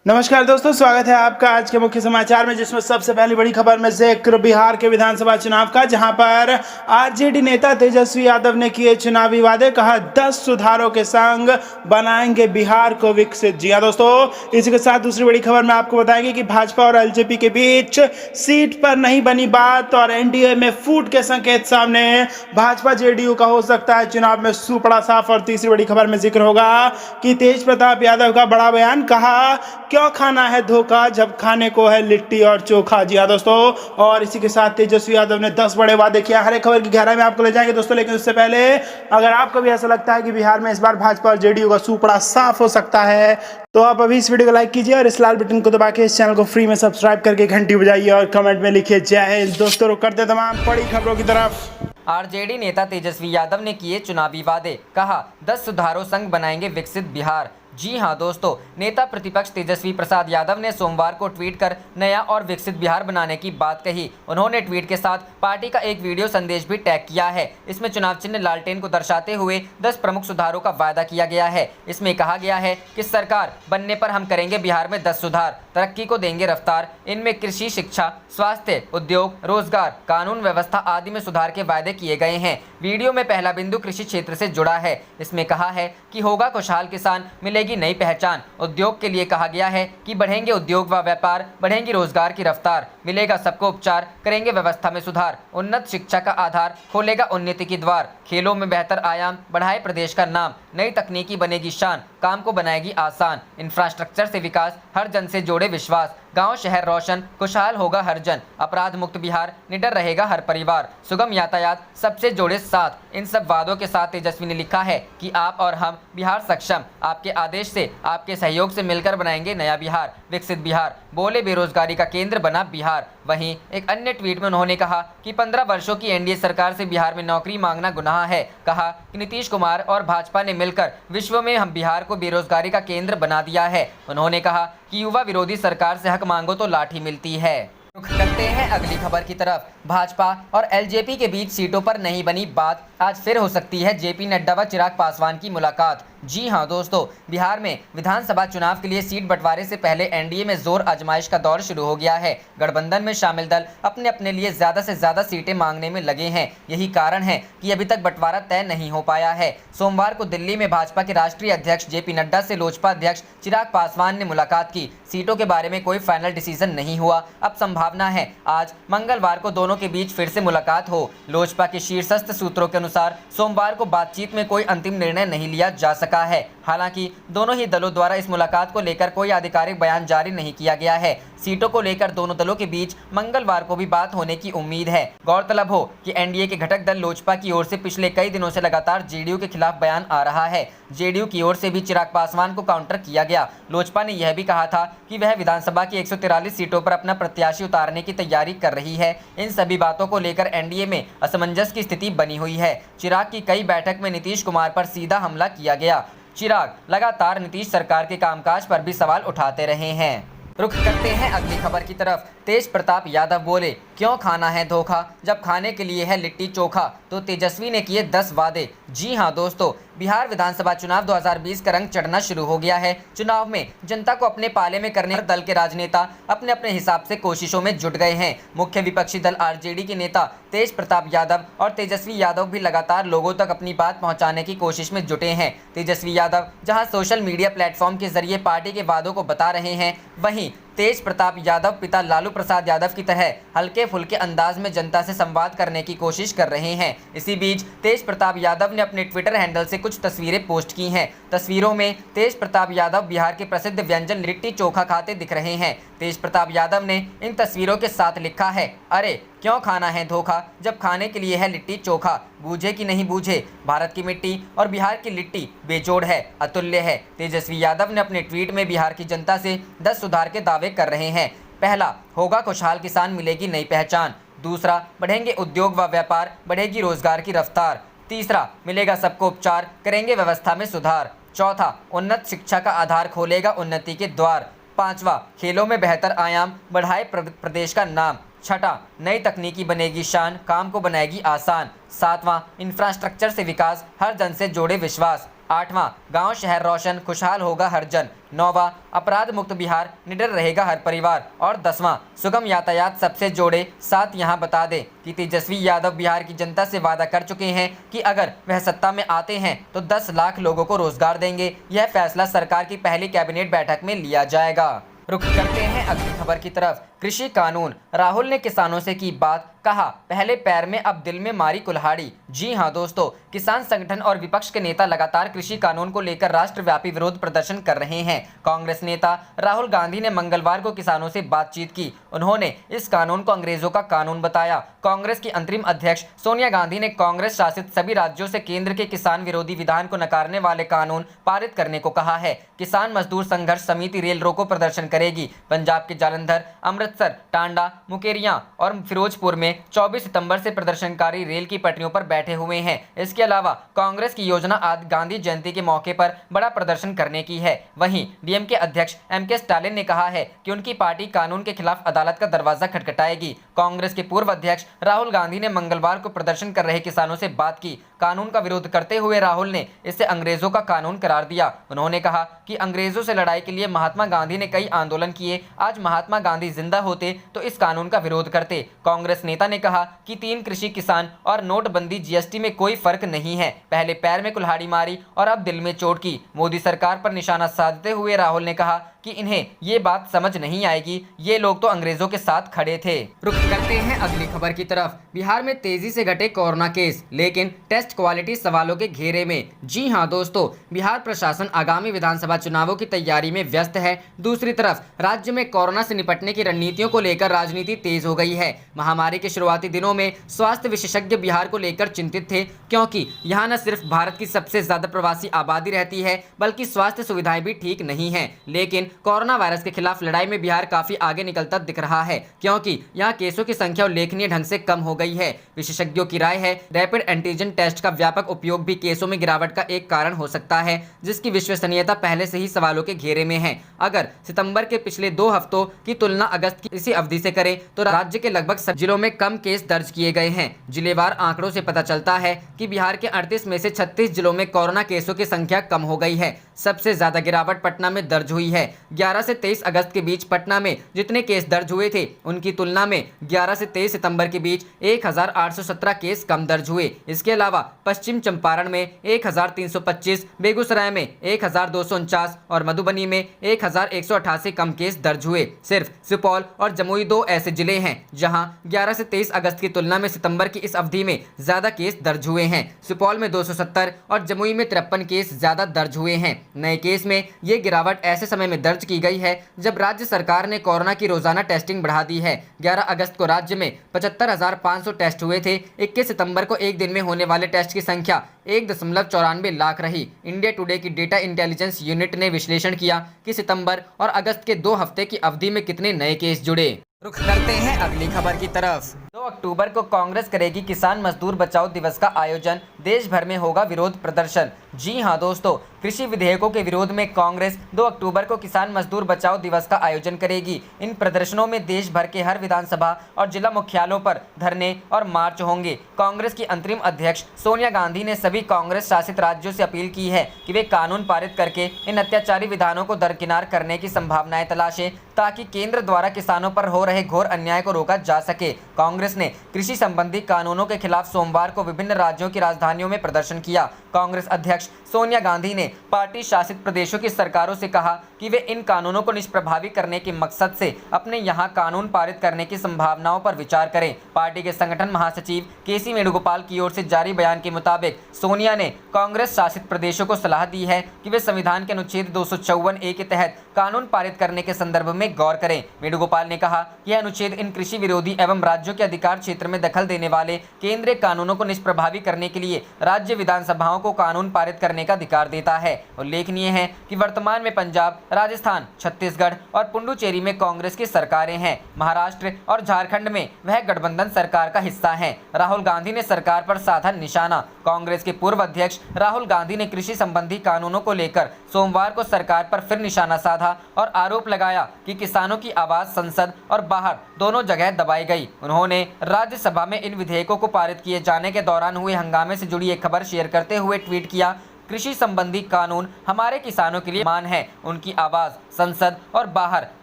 नमस्कार दोस्तों, स्वागत है आपका आज के मुख्य समाचार में, जिसमें सबसे पहली बड़ी खबर में जिक्र बिहार के विधानसभा चुनाव का, जहां पर आरजेडी नेता तेजस्वी यादव ने किए चुनावी वादे। कहा 10 सुधारों के संग बनाएंगे बिहार को विकसित। जी हां दोस्तों, इसी के साथ दूसरी बड़ी खबर में आपको बताएंगे कि भाजपा और एलजेपी के बीच सीट पर नहीं बनी बात और एनडीए में फूट के संकेत सामने। भाजपा जेडीयू का हो सकता है चुनाव में सुपड़ा साफ। और तीसरी बड़ी खबर में जिक्र होगा कि तेज प्रताप यादव का बड़ा बयान। कहा क्यों खाना है धोखा जब खाने को है लिट्टी और चोखा। जी हाँ दोस्तों, और इसी के साथ तेजस्वी यादव ने 10 बड़े वादे किया। हर एक खबर की गहराई में आपको ले जाएंगे दोस्तों, लेकिन उससे पहले अगर आपको भी ऐसा लगता है कि बिहार में इस बार भाजपा और जेडीयू का सुपड़ा साफ हो सकता है, तो आप अभी इस वीडियो को लाइक कीजिए और इस लाल बटन को दबा के इस चैनल को फ्री में सब्सक्राइब करके घंटी बजाइए और कमेंट में लिखिए जय हिंद। दोस्तों रुक करते तमाम बड़ी खबरों की तरफ। आरजेडी नेता तेजस्वी यादव ने किए चुनावी वादे। कहा 10 सुधारों संग बनाएंगे विकसित बिहार। जी हां दोस्तों, नेता प्रतिपक्ष तेजस्वी प्रसाद यादव ने सोमवार को ट्वीट कर नया और विकसित बिहार बनाने की बात कही। उन्होंने ट्वीट के साथ पार्टी का एक वीडियो संदेश भी टैग किया है। इसमें चुनाव चिन्ह लालटेन को दर्शाते हुए 10 प्रमुख सुधारों का वादा किया गया है। इसमें कहा गया है कि सरकार बनने पर हम करेंगे बिहार में 10 सुधार, तरक्की को देंगे रफ्तार। इनमें कृषि, शिक्षा, स्वास्थ्य, उद्योग, रोजगार, कानून व्यवस्था आदि में सुधार के वादे किए गए हैं। वीडियो में पहला बिंदु कृषि क्षेत्र से जुड़ा है। इसमें कहा है कि होगा खुशहाल किसान, मिलेगी नई पहचान। उद्योग के लिए कहा गया है कि बढ़ेंगे उद्योग व व्यापार, बढ़ेंगी रोजगार की रफ्तार, मिलेगा सबको उपचार, करेंगे व्यवस्था में सुधार। उन्नत शिक्षा का आधार, खोलेगा उन्नति की द्वार। खेलों में बेहतर आयाम, बढ़ाए प्रदेश का नाम। नई तकनीकी बनेगी शान, काम को बनाएगी आसान। इंफ्रास्ट्रक्चर से विकास, हर जन से जोड़े विश्वास। गांव शहर रोशन, खुशहाल होगा हर जन। अपराध मुक्त बिहार, निडर रहेगा हर परिवार। सुगम यातायात, सबसे जोड़े साथ। इन सब वादों के साथ तेजस्वी ने लिखा है कि आप और हम बिहार सक्षम, आपके आदेश से, आपके सहयोग से मिलकर बनाएंगे नया बिहार, विकसित बिहार। बोले बेरोजगारी का केंद्र बना बिहार। वहीं एक अन्य ट्वीट में उन्होंने कहा कि 15 वर्षों की एनडीए सरकार से बिहार में नौकरी मांगना गुनाह है। कहा कि नीतीश कुमार और भाजपा ने मिलकर विश्व में हम बिहार को बेरोजगारी का केंद्र बना दिया है। उन्होंने कहा कि युवा विरोधी सरकार से हक मांगो तो लाठी मिलती है। रुख करते हैं अगली खबर की तरफ। भाजपा और एलजेपी के बीच सीटों पर नहीं बनी बात, आज फिर हो सकती है जेपी नड्डा व चिराग पासवान की मुलाकात। जी हां दोस्तों, बिहार में विधानसभा चुनाव के लिए सीट बंटवारे से पहले एनडीए में जोर आजमाइश का दौर शुरू हो गया है। गठबंधन में शामिल दल अपने अपने लिए ज्यादा से ज्यादा सीटें मांगने में लगे हैं। यही कारण है कि अभी तक बंटवारा तय नहीं हो पाया है। सोमवार को दिल्ली में भाजपा के राष्ट्रीय अध्यक्ष जेपी नड्डा से लोजपा अध्यक्ष चिराग पासवान ने मुलाकात की। सीटों के बारे में कोई फाइनल डिसीजन नहीं हुआ। अब संभावना है आज मंगलवार को दोनों के बीच फिर से मुलाकात हो। लोजपा के शीर्षस्थ सूत्रों के अनुसार सोमवार को बातचीत में कोई अंतिम निर्णय नहीं लिया जा सका है। हालांकि दोनों ही दलों द्वारा इस मुलाकात को लेकर कोई आधिकारिक बयान जारी नहीं किया गया है। सीटों को लेकर दोनों दलों के बीच मंगलवार को भी बात होने की उम्मीद है। गौरतलब हो कि एनडीए के घटक दल लोजपा की ओर से पिछले कई दिनों से लगातार जेडीयू के खिलाफ बयान आ रहा है। जेडीयू की ओर से भी चिराग पासवान को काउंटर किया गया। लोजपा ने यह भी कहा था कि वह विधानसभा की 143 सीटों पर अपना प्रत्याशी उतारने की तैयारी कर रही है। इन सभी बातों को लेकर एनडीए में असमंजस की स्थिति बनी हुई है। चिराग की कई बैठक में नीतीश कुमार पर सीधा हमला किया गया। चिराग लगातार नीतीश सरकार के कामकाज पर भी सवाल उठाते रहे हैं। रुख करते हैं अगली खबर की तरफ। तेज प्रताप यादव बोले क्यों खाना है धोखा जब खाने के लिए है लिट्टी चोखा, तो तेजस्वी ने किए 10 वादे। जी हां दोस्तों, बिहार विधानसभा चुनाव 2020 का रंग चढ़ना शुरू हो गया है। चुनाव में जनता को अपने पाले में करने दल के राजनेता अपने अपने हिसाब से कोशिशों में जुट गए हैं। मुख्य विपक्षी दल आरजेडी के नेता तेज प्रताप यादव और तेजस्वी यादव भी लगातार लोगों तक अपनी बात पहुंचाने की कोशिश में जुटे हैं। तेजस्वी यादव जहां सोशल मीडिया प्लेटफॉर्म के जरिए पार्टी के वादों को बता रहे हैं, वहीं तेज प्रताप यादव पिता लालू प्रसाद यादव की तरह हल्के फुल्के अंदाज में जनता से संवाद करने की कोशिश कर रहे हैं। इसी बीच तेज प्रताप यादव ने अपने ट्विटर हैंडल से कुछ तस्वीरें पोस्ट की हैं। तस्वीरों में तेज प्रताप यादव बिहार के प्रसिद्ध व्यंजन लिट्टी चोखा खाते दिख रहे हैं। तेज प्रताप यादव ने इन तस्वीरों के साथ लिखा है, अरे क्यों खाना है धोखा जब खाने के लिए है लिट्टी चोखा, बूझे कि नहीं बूझे, भारत की मिट्टी और बिहार की लिट्टी बेजोड़ है, अतुल्य है। तेजस्वी यादव ने अपने ट्वीट में बिहार की जनता से 10 सुधार के दावे कर रहे हैं। पहला, होगा खुशहाल किसान, मिलेगी नई पहचान। दूसरा, बढ़ेंगे उद्योग व व्यापार, बढ़ेगी रोजगार की रफ्तार। तीसरा, मिलेगा सबको उपचार, करेंगे व्यवस्था में सुधार। चौथा, उन्नत शिक्षा का आधार, खोलेगा उन्नति के द्वार। पांचवा, खेलों में बेहतर आयाम, बढ़ाए प्रदेश का नाम। छठा, नई तकनीकी बनेगी शान, काम को बनाएगी आसान। सातवां, इंफ्रास्ट्रक्चर से विकास, हर जन से जोड़े विश्वास। 8वां, गांव शहर रोशन खुशहाल होगा हर जन। 9वां, अपराध मुक्त बिहार निडर रहेगा हर परिवार। और 10वां, सुगम यातायात सबसे जोड़े। साथ यहां बता दें कि तेजस्वी यादव बिहार की जनता से वादा कर चुके हैं कि अगर वह सत्ता में आते हैं तो 10 लाख लोगों को रोजगार देंगे। यह फैसला सरकार की पहली कैबिनेट बैठक में लिया जाएगा। रुख करते हैं अगली खबर की तरफ। कृषि कानून, राहुल ने किसानों से की बात, कहा पहले पैर में अब दिल में मारी कुल्हाड़ी। जी हां दोस्तों, किसान संगठन और विपक्ष के नेता लगातार कृषि कानून को लेकर राष्ट्रव्यापी विरोध प्रदर्शन कर रहे हैं। कांग्रेस नेता राहुल गांधी ने मंगलवार को किसानों से बातचीत की। उन्होंने इस कानून को अंग्रेजों का कानून बताया। कांग्रेस की अंतरिम अध्यक्ष सोनिया गांधी ने कांग्रेस शासित सभी राज्यों से केंद्र के किसान विरोधी विधान को नकारने वाले कानून पारित करने को कहा है। किसान मजदूर संघर्ष समिति रेल रोको प्रदर्शन करेगी। पंजाब के जालंधर, अमृतसर, टांडा, मुकेरियां और फिरोजपुर में 24 सितंबर से प्रदर्शनकारी रेल की पटरियों पर बैठे हुए हैं। इसके अलावा कांग्रेस की योजना आज गांधी जयंती के मौके पर बड़ा प्रदर्शन करने की है। वहीं डीएमके अध्यक्ष एमके स्टालिन ने कहा है कि उनकी पार्टी कानून के खिलाफ अदालत का दरवाजा खटखटाएगी। कांग्रेस के पूर्व अध्यक्ष राहुल गांधी ने मंगलवार को प्रदर्शन कर रहे किसानों से बात की। कानून का विरोध करते हुए राहुल ने इसे अंग्रेजों का कानून करार दिया। उन्होंने कहा कि अंग्रेजों से लड़ाई के लिए महात्मा गांधी ने कई आंदोलन किए। आज महात्मा गांधी जिंदा होते तो इस कानून का विरोध करते। कांग्रेस नेता ने कहा कि 3 कृषि किसान और नोटबंदी जीएसटी में कोई फर्क नहीं है। पहले पैर में कुल्हाड़ी मारी और अब दिल में चोट की। मोदी सरकार पर निशाना साधते हुए राहुल ने कहा कि इन्हें ये बात समझ नहीं आएगी, ये लोग तो अंग्रेजों के साथ खड़े थे। रुक करते हैं अगली खबर की तरफ। बिहार में तेजी से घटे कोरोना केस, लेकिन टेस्ट क्वालिटी सवालों के घेरे में। जी हां दोस्तों, बिहार प्रशासन आगामी विधानसभा चुनावों की तैयारी में व्यस्त है। दूसरी तरफ राज्य में कोरोना से निपटने की रणनीतियों को लेकर राजनीति तेज हो गई है। महामारी के शुरुआती दिनों में स्वास्थ्य विशेषज्ञ बिहार को लेकर चिंतित थे, क्योंकि यहाँ न सिर्फ भारत की सबसे ज्यादा प्रवासी आबादी रहती है, बल्कि स्वास्थ्य सुविधाएं भी ठीक नहीं है। लेकिन कोरोना वायरस के खिलाफ लड़ाई में बिहार काफी आगे निकलता दिख रहा है, क्योंकि यहाँ केसों की संख्या उल्लेखनीय ढंग से कम हो गई है। विशेषज्ञों की राय है रैपिड एंटीजन टेस्ट का व्यापक उपयोग भी केसों में गिरावट का एक कारण हो सकता है, जिसकी विश्वसनीयता पहले से ही सवालों के घेरे में है। अगर सितंबर के पिछले 2 हफ्तों की तुलना अगस्त की इसी अवधि से करें तो राज्य के लगभग सब जिलों में कम केस दर्ज किए गए हैं। जिलेवार आंकड़ों से पता चलता है कि बिहार के 38 में से 36 जिलों में कोरोना केसों की संख्या कम हो गई है। सबसे ज्यादा गिरावट पटना में दर्ज हुई है। 11 से 23 अगस्त के बीच पटना में जितने केस दर्ज हुए थे, उनकी तुलना में 11 से 23 सितंबर के बीच 1817 केस कम दर्ज हुए। इसके अलावा पश्चिम चंपारण में 1325, बेगूसराय में 1249 और मधुबनी में 1188 कम केस दर्ज हुए। सिर्फ सुपौल और जमुई 2 ऐसे जिले हैं जहां 11 से 23 अगस्त की तुलना में सितंबर की इस अवधि में ज्यादा केस दर्ज हुए हैं। सुपौल में 270 और जमुई में 53 केस ज्यादा दर्ज हुए हैं। नए केस में ये गिरावट ऐसे समय में दर्ज की गई है जब राज्य सरकार ने कोरोना की रोजाना टेस्टिंग बढ़ा दी है। 11 अगस्त को राज्य में 75,500 टेस्ट हुए थे। 21 सितंबर को एक दिन में होने वाले टेस्ट की संख्या 1.94 लाख रही। इंडिया टुडे की डेटा इंटेलिजेंस यूनिट ने विश्लेषण किया कि सितंबर और अगस्त के 2 हफ्ते की अवधि में कितने नए केस जुड़े। रुख करते हैं अगली खबर की तरफ। 2 अक्टूबर को कांग्रेस करेगी किसान मजदूर बचाओ दिवस का आयोजन, देश भर में होगा विरोध प्रदर्शन। जी हां दोस्तों, कृषि विधेयकों के विरोध में कांग्रेस 2 अक्टूबर को किसान मजदूर बचाओ दिवस का आयोजन करेगी। इन प्रदर्शनों में देश भर के हर विधानसभा और जिला मुख्यालयों पर धरने और मार्च होंगे। कांग्रेस की अंतरिम अध्यक्ष सोनिया गांधी ने सभी कांग्रेस शासित राज्यों से अपील की है कि वे कानून पारित करके इन अत्याचारी विधानों को दरकिनार करने की संभावनाएं तलाशें, ताकि केंद्र द्वारा किसानों पर हो रहे घोर अन्याय को रोका जा सके। कांग्रेस ने कृषि संबंधी कानूनों के खिलाफ सोमवार को विभिन्न राज्यों की राजधानियों में प्रदर्शन किया। कांग्रेस अध्यक्ष सोनिया गांधी ने पार्टी शासित प्रदेशों की सरकारों से कहा कि वे इन कानूनों को निष्प्रभावी करने के मकसद से अपने यहाँ कानून पारित करने की संभावनाओं पर विचार करें। पार्टी के संगठन महासचिव केसी वेणुगोपाल की ओर से जारी बयान के मुताबिक सोनिया ने कांग्रेस शासित प्रदेशों को सलाह दी है कि वे संविधान के अनुच्छेद 254A के तहत कानून पारित करने के संदर्भ में गौर करें। वेणुगोपाल ने कहा कि यह अनुच्छेद इन कृषि विरोधी एवं राज्यों के अधिकार क्षेत्र में दखल देने वाले केंद्रीय कानूनों को निष्प्रभावी करने के लिए राज्य विधानसभाओं को कानून पारित करने का अधिकार देता है। उल्लेखनीय है कि वर्तमान में पंजाब, राजस्थान, छत्तीसगढ़ और पुडुचेरी में कांग्रेस की सरकारें हैं। महाराष्ट्र और झारखंड में वह गठबंधन सरकार का हिस्सा है। राहुल गांधी ने सरकार पर साधा निशाना। कांग्रेस के पूर्व अध्यक्ष राहुल गांधी ने कृषि संबंधी कानूनों को लेकर सोमवार को सरकार पर फिर निशाना साधा और आरोप लगाया कि किसानों की आवाज संसद और बाहर दोनों जगह दबाई गई। उन्होंने राज्यसभा में इन विधेयकों को पारित किए जाने के दौरान हुए हंगामे से जुड़ी एक खबर शेयर करते हुए ट्वीट किया कृषि संबंधी कानून हमारे किसानों के लिए मान है। उनकी आवाज़ संसद और बाहर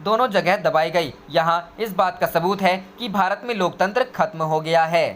दोनों जगह दबाई गई। यहाँ इस बात का सबूत है कि भारत में लोकतंत्र खत्म हो गया है।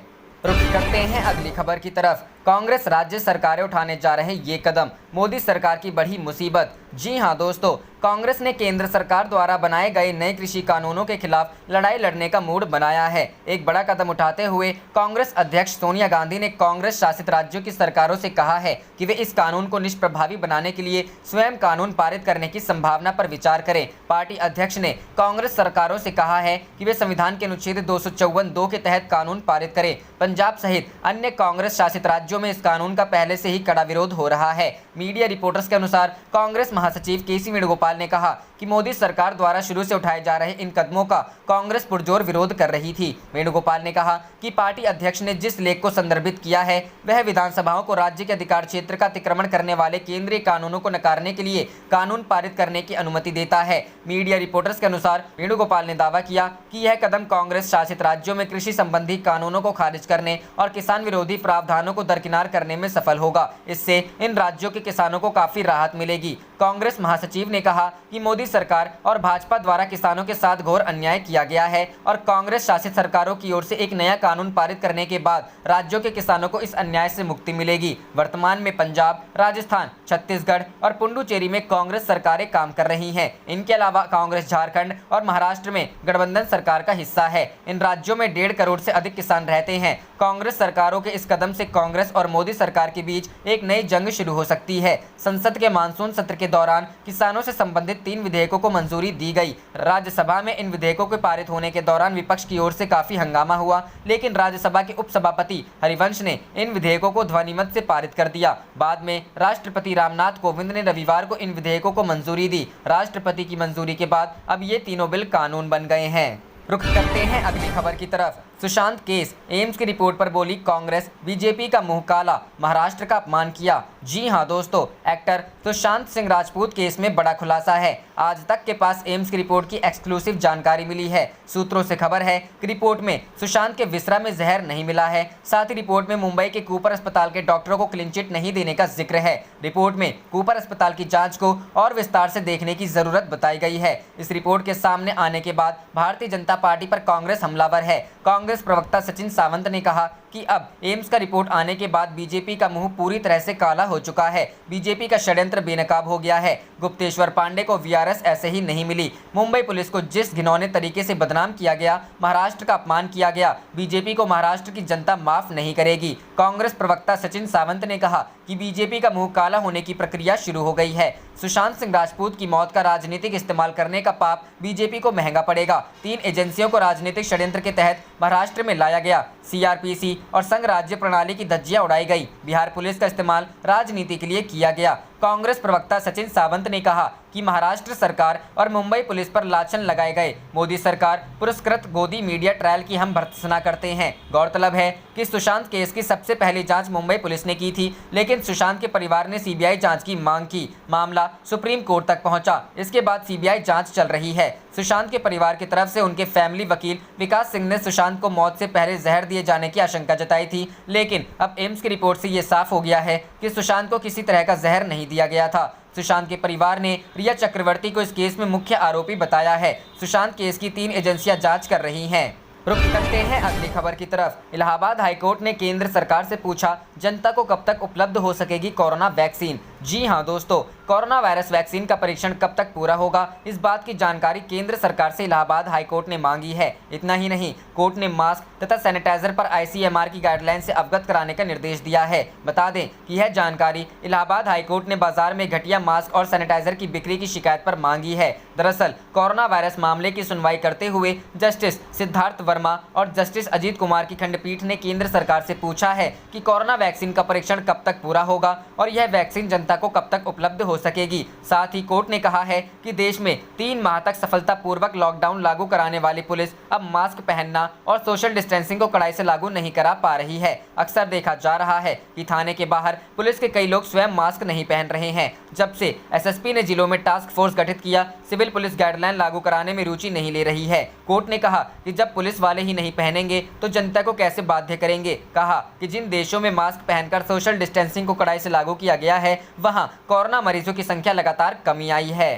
रुख करते हैं अगली खबर की तरफ। कांग्रेस राज्य सरकारें उठाने जा रहे ये कदम, मोदी सरकार की बढ़ी मुसीबत। जी हां दोस्तों, कांग्रेस ने केंद्र सरकार द्वारा बनाए गए नए कृषि कानूनों के खिलाफ लड़ाई लड़ने का मूड बनाया है। एक बड़ा कदम उठाते हुए कांग्रेस अध्यक्ष सोनिया गांधी ने कांग्रेस शासित राज्यों की सरकारों से कहा है कि वे इस कानून को निष्प्रभावी बनाने के लिए स्वयं कानून पारित करने की संभावना पर विचार करें। पार्टी अध्यक्ष ने कांग्रेस सरकारों से कहा है कि वे संविधान के अनुच्छेद 254(2) के तहत कानून पारित करें। पंजाब सहित अन्य कांग्रेस शासित राज्यों में इस कानून का पहले से ही कड़ा विरोध हो रहा है। मीडिया रिपोर्टर्स के अनुसार कांग्रेस महासचिव केसी वेणुगोपाल ने कहा कि मोदी सरकार द्वारा शुरू से उठाए जा रहे इन कदमों का कांग्रेस पुरजोर विरोध कर रही थी। वेणुगोपाल ने कहा कि पार्टी अध्यक्ष ने जिस लेख को संदर्भित किया है वह विधानसभाओं को राज्य के अधिकार क्षेत्र का अतिक्रमण करने वाले केंद्रीय कानूनों को नकारने के लिए कानून पारित करने की अनुमति देता है। मीडिया रिपोर्टर्स के अनुसार वेणुगोपाल ने दावा किया कि यह कदम कांग्रेस शासित राज्यों में कृषि संबंधी कानूनों को खारिज करने और किसान विरोधी प्रावधानों को दरकिनार करने में सफल होगा। इससे इन राज्यों के किसानों को काफी राहत मिलेगी। कांग्रेस महासचिव ने कहा कि मोदी सरकार और भाजपा द्वारा किसानों के साथ घोर अन्याय किया गया है और कांग्रेस शासित सरकारों की ओर से एक नया कानून पारित करने के बाद राज्यों के किसानों को इस अन्याय से मुक्ति मिलेगी। वर्तमान में पंजाब, राजस्थान, छत्तीसगढ़ और पुडुचेरी में कांग्रेस सरकारें काम कर रही हैं। इनके अलावा कांग्रेस झारखंड और महाराष्ट्र में गठबंधन सरकार का हिस्सा है। इन राज्यों में 1.5 करोड़ से अधिक किसान रहते हैं। कांग्रेस सरकारों के इस कदम से कांग्रेस और मोदी सरकार के बीच एक नई जंग शुरू हो सकती है। संसद के मानसून सत्र के दौरान किसानों से संबंधित 3 विधेयकों को मंजूरी दी गई। राज्यसभा में इन विधेयकों के पारित होने के दौरान विपक्ष की ओर से काफी हंगामा हुआ, लेकिन राज्यसभा के उपसभापति हरिवंश ने इन विधेयकों को ध्वनिमत से पारित कर दिया। बाद में राष्ट्रपति रामनाथ कोविंद ने रविवार को इन विधेयकों को मंजूरी दी। राष्ट्रपति की मंजूरी के बाद अब ये तीनों बिल कानून बन गए हैं। रुख करते हैं अगली खबर की तरफ। सुशांत केस, एम्स की रिपोर्ट पर बोली कांग्रेस, बीजेपी का मुंह काला, महाराष्ट्र का अपमान किया। जी हां दोस्तों, एक्टर सुशांत सिंह राजपूत केस में बड़ा खुलासा है। आज तक के पास एम्स की रिपोर्ट की एक्सक्लूसिव जानकारी मिली है। सूत्रों से खबर है कि रिपोर्ट में सुशांत के विसरा में जहर नहीं मिला है। साथ ही रिपोर्ट में मुंबई के कूपर अस्पताल के डॉक्टरों को क्लीन चिट नहीं देने का जिक्र है। रिपोर्ट में कूपर अस्पताल की जांच को और विस्तार से देखने की जरूरत बताई गई है। इस रिपोर्ट के सामने आने के बाद भारतीय जनता पार्टी पर कांग्रेस हमलावर है। कांग्रेस प्रवक्ता सचिन सावंत ने कहा कि अब एम्स का रिपोर्ट आने के बाद बीजेपी का मुंह पूरी तरह से काला हो चुका है। बीजेपी का षड्यंत्र बेनकाब हो गया है। गुप्तेश्वर पांडे को वीआरएस ऐसे ही नहीं मिली। मुंबई पुलिस को जिस घिनौने तरीके से बदनाम किया गया, महाराष्ट्र का अपमान किया गया, बीजेपी को महाराष्ट्र की जनता माफ नहीं करेगी। कांग्रेस प्रवक्ता सचिन सावंत ने कहा कि बीजेपी का मुंह काला होने की प्रक्रिया शुरू हो गई है। सुशांत सिंह राजपूत की मौत का राजनीतिक इस्तेमाल करने का पाप बीजेपी को महंगा पड़ेगा। 3 एजेंसियों को राजनीतिक षड्यंत्र के तहत महाराष्ट्र में लाया गया। सीआरपीसी और संघ राज्य प्रणाली की धज्जियां उड़ाई गई। बिहार पुलिस का इस्तेमाल राजनीति के लिए किया गया। कांग्रेस प्रवक्ता सचिन सावंत ने कहा कि महाराष्ट्र सरकार और मुंबई पुलिस पर लाछन लगाए गए। मोदी सरकार पुरस्कृत गोदी मीडिया ट्रायल की हम भर्त्सना करते हैं। गौरतलब है कि सुशांत केस की सबसे पहली जांच मुंबई पुलिस ने की थी, लेकिन सुशांत के परिवार ने सीबीआई जांच की मांग की। मामला सुप्रीम कोर्ट तक पहुंचा। इसके बाद सीबीआई जांच चल रही है। सुशांत के परिवार की तरफ से उनके फैमिली वकील विकास सिंह ने सुशांत को मौत से पहले जहर दिए जाने की आशंका जताई थी, लेकिन अब एम्स की रिपोर्ट से ये साफ हो गया है कि सुशांत को किसी तरह का जहर नहीं दिया गया था। सुशांत के परिवार ने रिया चक्रवर्ती को इस केस में मुख्य आरोपी बताया है। सुशांत केस की 3 एजेंसियां जांच कर रही हैं। रुख करते हैं अगली खबर की तरफ। इलाहाबाद हाईकोर्ट ने केंद्र सरकार से पूछा, जनता को कब तक उपलब्ध हो सकेगी कोरोना वैक्सीन। जी हां दोस्तों, कोरोना वायरस वैक्सीन का परीक्षण कब तक पूरा होगा, इस बात की जानकारी केंद्र सरकार से इलाहाबाद हाईकोर्ट ने मांगी है। इतना ही नहीं, कोर्ट ने मास्क तथा सैनिटाइजर पर आईसीएमआर की गाइडलाइन से अवगत कराने का निर्देश दिया है। बता दें कि यह जानकारी इलाहाबाद हाईकोर्ट ने बाजार में घटिया मास्क और सैनिटाइजर की बिक्री की शिकायत पर मांगी है। दरअसल कोरोना वायरस मामले की सुनवाई करते हुए जस्टिस सिद्धार्थ वर्मा और जस्टिस अजीत कुमार की खंडपीठ ने केंद्र सरकार से पूछा है कि कोरोना वैक्सीन का परीक्षण कब तक पूरा होगा और यह वैक्सीन जनता को कब तक उपलब्ध हो सकेगी। साथ ही कोर्ट ने कहा है कि देश में 3 माह तक सफलतापूर्वक लॉकडाउन लागू कराने वाली पुलिस अब मास्क पहनना और सोशल डिस्टेंसिंग को कड़ाई से लागू नहीं करा पा रही है। अक्सर देखा जा रहा है कि थाने के बाहर पुलिस के कई लोग स्वयं मास्क नहीं पहन रहे हैं। जब से एसएसपी ने जिलों में टास्क फोर्स गठित किया, सिविल पुलिस गाइडलाइन लागू कराने में रुचि नहीं ले रही है। कोर्ट ने कहा कि जब पुलिस वाले ही नहीं पहनेंगे तो जनता को कैसे बाध्य करेंगे। कहा कि जिन देशों में मास्क पहनकर सोशल डिस्टेंसिंग को कड़ाई से लागू किया गया है, वहां कोरोना मरीजों की संख्या लगातार कमी आई है।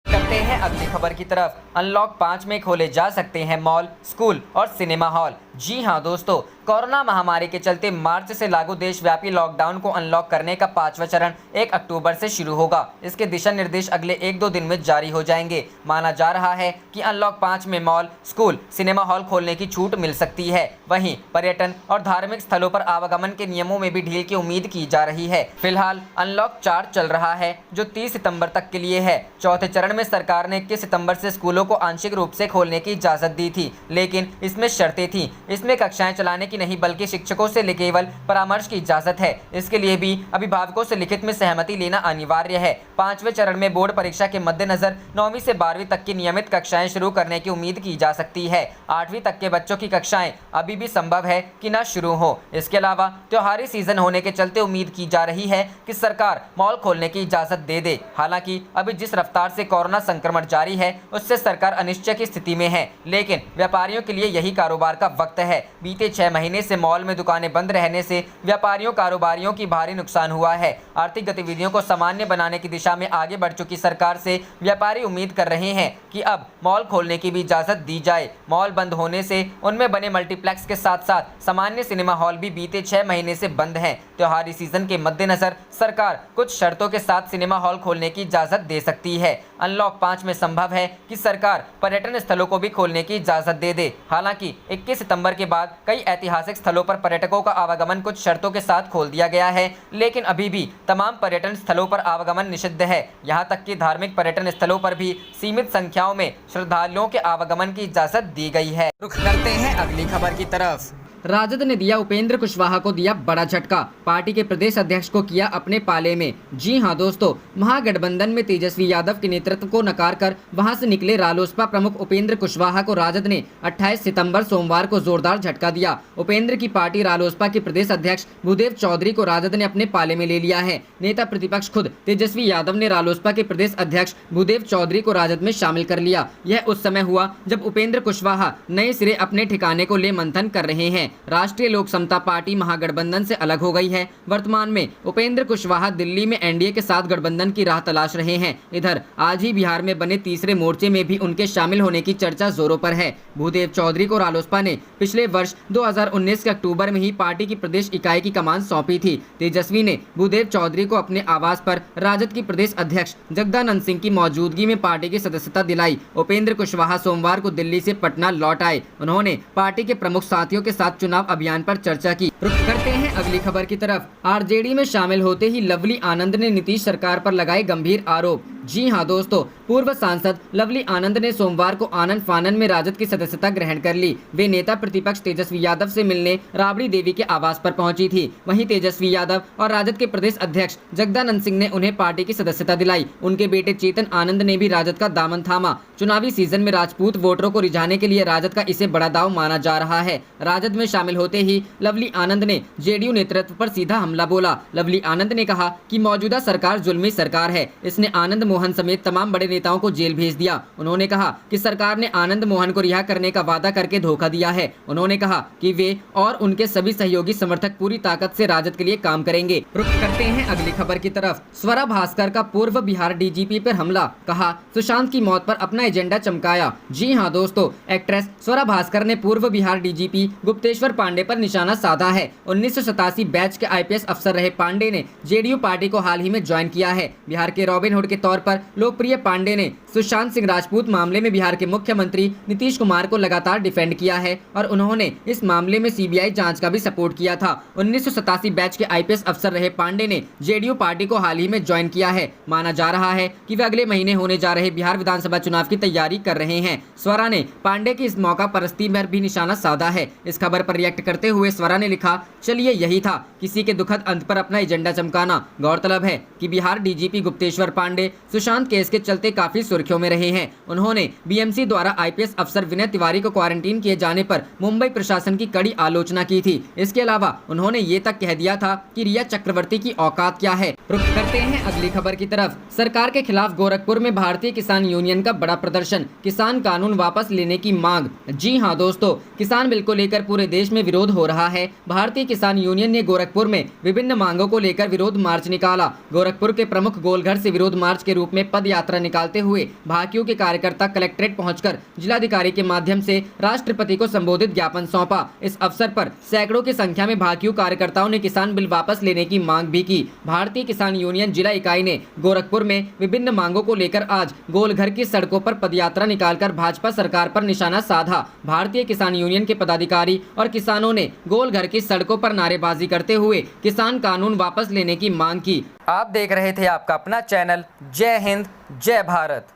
करते हैं अगली खबर की तरफ। अनलॉक 5 में खोले जा सकते हैं मॉल, स्कूल और सिनेमा हॉल। जी हां दोस्तों, कोरोना महामारी के चलते मार्च से लागू देशव्यापी लॉकडाउन को अनलॉक करने का 5वां चरण 1 अक्टूबर से शुरू होगा। इसके दिशा निर्देश अगले 1-2 दिन में जारी हो जाएंगे। माना जा रहा है कि अनलॉक 5 में मॉल, स्कूल, सिनेमा हॉल खोलने की छूट मिल सकती है। वहीं पर्यटन और धार्मिक स्थलों पर आवागमन के नियमों में भी ढील की उम्मीद की जा रही है। फिलहाल अनलॉक 4 चल रहा है, जो 30 सितंबर तक के लिए है। चौथे चरण में सरकार ने 21 सितंबर से स्कूलों को आंशिक रूप से खोलने की इजाजत दी थी, लेकिन इसमें शर्तें थीं। इसमें कक्षाएं चलाने की नहीं, बल्कि शिक्षकों से केवल परामर्श की इजाजत है। इसके लिए भी अभिभावकों से लिखित में सहमति लेना अनिवार्य है। 5वें चरण में बोर्ड परीक्षा के मद्देनजर 9वीं से 12वीं तक की नियमित कक्षाएं शुरू करने की उम्मीद की जा सकती है। 8वीं तक के बच्चों की कक्षाएं अभी भी संभव है कि न शुरू हो। इसके अलावा त्योहारी सीजन होने के चलते उम्मीद की जा रही है कि सरकार मॉल खोलने की इजाजत दे दे। हालांकि अभी जिस रफ्तार से कोरोना संक्रमण जारी है, उससे सरकार अनिश्चय की स्थिति में है, लेकिन व्यापारियों के लिए यही कारोबार का वक्त है। बीते 6 महीने से मॉल में दुकानें बंद रहने से व्यापारियों कारोबारियों की भारी नुकसान हुआ है। आर्थिक गतिविधियों को सामान्य बनाने की दिशा में आगे बढ़ चुकी सरकार से व्यापारी उम्मीद कर रहे हैं कि अब मॉल खोलने की भी इजाजत दी जाए। मॉल बंद होने से उनमें बने मल्टीप्लेक्स के साथ साथ सामान्य सिनेमा हॉल भी बीते 6 महीने से बंद हैं। त्योहारी सीजन के मद्देनजर सरकार कुछ शर्तों के साथ सिनेमा हॉल खोलने की इजाजत दे सकती है। अनलॉक 5 में संभव है कि सरकार पर्यटन स्थलों को भी खोलने की इजाजत दे दे। हालांकि 21 सितंबर के बाद कई ऐतिहासिक स्थलों पर पर्यटकों का आवागमन कुछ शर्तों के साथ खोल दिया गया है, लेकिन अभी भी तमाम पर्यटन स्थलों पर आवागमन निषिद्ध है। यहां तक कि धार्मिक पर्यटन स्थलों पर भी सीमित संख्याओं में श्रद्धालुओं के आवागमन की इजाजत दी गई है। रुख करते हैं अगली खबर की तरफ। राजद ने दिया उपेंद्र कुशवाहा को दिया बड़ा झटका, पार्टी के प्रदेश अध्यक्ष को किया अपने पाले में। जी हां दोस्तों, महागठबंधन में तेजस्वी यादव के नेतृत्व को नकार कर वहां से निकले रालोसपा प्रमुख उपेंद्र कुशवाहा को राजद ने 28 सितंबर सोमवार को जोरदार झटका दिया। उपेंद्र की पार्टी रालोसपा के प्रदेश अध्यक्ष भूदेव चौधरी को राजद ने अपने पाले में ले लिया है। नेता प्रतिपक्ष खुद तेजस्वी यादव ने रालोसपा के प्रदेश अध्यक्ष भूदेव चौधरी को राजद में शामिल कर लिया। यह उस समय हुआ जब उपेंद्र कुशवाहा नए सिरे अपने ठिकाने को ले मंथन कर रहे हैं। राष्ट्रीय लोक समता पार्टी महागठबंधन से अलग हो गई है। वर्तमान में उपेंद्र कुशवाहा दिल्ली में एनडीए के साथ गठबंधन की राह तलाश रहे हैं। इधर आज ही बिहार में बने तीसरे मोर्चे में भी उनके शामिल होने की चर्चा जोरों पर है। भूदेव चौधरी को रालोसपा ने पिछले वर्ष 2019 के अक्टूबर में ही पार्टी की प्रदेश इकाई की कमान सौंपी थी। तेजस्वी ने भूदेव चौधरी को अपने आवास पर राजद की प्रदेश अध्यक्ष जगदानंद सिंह की मौजूदगी में पार्टी की सदस्यता दिलाई। उपेंद्र कुशवाहा सोमवार को दिल्ली से पटना लौट आए। उन्होंने पार्टी के प्रमुख साथियों के साथ चुनाव अभियान पर चर्चा की। रुख करते हैं अगली खबर की तरफ। आरजेडी में शामिल होते ही लवली आनंद ने नीतीश सरकार पर लगाए गंभीर आरोप। जी हां दोस्तों, पूर्व सांसद लवली आनंद ने सोमवार को आनंद फानन में राजद की सदस्यता ग्रहण कर ली। वे नेता प्रतिपक्ष तेजस्वी यादव से मिलने राबड़ी देवी के आवास पर पहुंची थी। वहीं तेजस्वी यादव और राजद के प्रदेश अध्यक्ष जगदानंद सिंह ने उन्हें पार्टी की सदस्यता दिलाई। उनके बेटे चेतन आनंद ने भी राजद का दामन थामा। चुनावी सीजन में राजपूत वोटरों को रिझाने के लिए राजद का इसे बड़ा दाव माना जा रहा है। राजद में शामिल होते ही लवली आनंद ने जेडीयू नेतृत्व पर सीधा हमला बोला। लवली आनंद ने कहा कि मौजूदा सरकार जुल्मी सरकार है। इसने आनंद मोहन समेत तमाम बड़े नेताओं को जेल भेज दिया। उन्होंने कहा कि सरकार ने आनंद मोहन को रिहा करने का वादा करके धोखा दिया है। उन्होंने कहा कि वे और उनके सभी सहयोगी समर्थक पूरी ताकत से राजद के लिए काम करेंगे। रुख करते हैं अगली खबर की तरफ। स्वरा भास्कर का पूर्व बिहार डीजीपी पर हमला, कहा सुशांत की मौत पर अपना एजेंडा चमकाया। जी हां दोस्तों, एक्ट्रेस स्वरा भास्कर ने पूर्व बिहार डीजीपी गुप्तेश्वर पांडे पर निशाना साधा है। 1987 बैच के आईपीएस अफसर रहे पांडे ने जेडीयू पार्टी को हाल ही में ज्वाइन किया है। बिहार के रॉबिनहुड के तौर पर लोकप्रिय पांडे ने सुशांत सिंह राजपूत मामले में बिहार के मुख्यमंत्री नीतीश कुमार को लगातार डिफेंड किया है और उन्होंने इस मामले में सीबीआई जांच का भी सपोर्ट किया था। 1987 बैच के आईपीएस अफसर रहे पांडे ने जेडीयू पार्टी को हाल ही में ज्वाइन किया है। माना जा रहा है कि वे अगले महीने होने जा रहे बिहार विधानसभा चुनाव की तैयारी कर रहे हैं। स्वरा ने पांडे की इस मौका परस्ती पर भी निशाना साधा है। इस खबर पर रिएक्ट करते हुए स्वरा ने लिखा, चलिए यही था किसी के दुखद अंत पर अपना एजेंडा चमकाना। गौरतलब है कि बिहार डीजीपी गुप्तेश्वर पांडे सुशांत केस के चलते काफी सुर्खियों में रहे हैं। उन्होंने बीएमसी द्वारा आईपीएस अफसर विनय तिवारी को क्वारंटीन किए जाने पर मुंबई प्रशासन की कड़ी आलोचना की थी। इसके अलावा उन्होंने ये तक कह दिया था कि रिया चक्रवर्ती की औकात क्या है। रुख करते हैं अगली खबर की तरफ। सरकार के खिलाफ गोरखपुर में भारतीय किसान यूनियन का बड़ा प्रदर्शन, किसान कानून वापस लेने की मांग। जी हां दोस्तों, किसान बिल को लेकर पूरे देश में विरोध हो रहा है। भारतीय किसान यूनियन ने गोरखपुर में विभिन्न मांगों को लेकर विरोध मार्च निकाला। गोरखपुर के प्रमुख गोलघर से विरोध मार्च के रूप में पद यात्रा निकालते हुए भाकियों के कार्यकर्ता कलेक्ट्रेट पहुंचकर जिलाधिकारी के माध्यम से राष्ट्रपति को संबोधित ज्ञापन सौंपा। इस अवसर पर सैकड़ों की संख्या में भाकियों कार्यकर्ताओं ने किसान बिल वापस लेने की मांग भी की। भारतीय किसान यूनियन जिला इकाई ने गोरखपुर में विभिन्न मांगों को लेकर आज गोलघर की सड़कों पर पदयात्रा निकालकर भाजपा सरकार पर निशाना साधा। भारतीय किसान यूनियन के पदाधिकारी और किसानों ने गोलघर की सड़कों पर नारेबाजी करते हुए किसान कानून वापस लेने की मांग की। आप देख रहे थे आपका अपना चैनल जय हिंद जय भारत।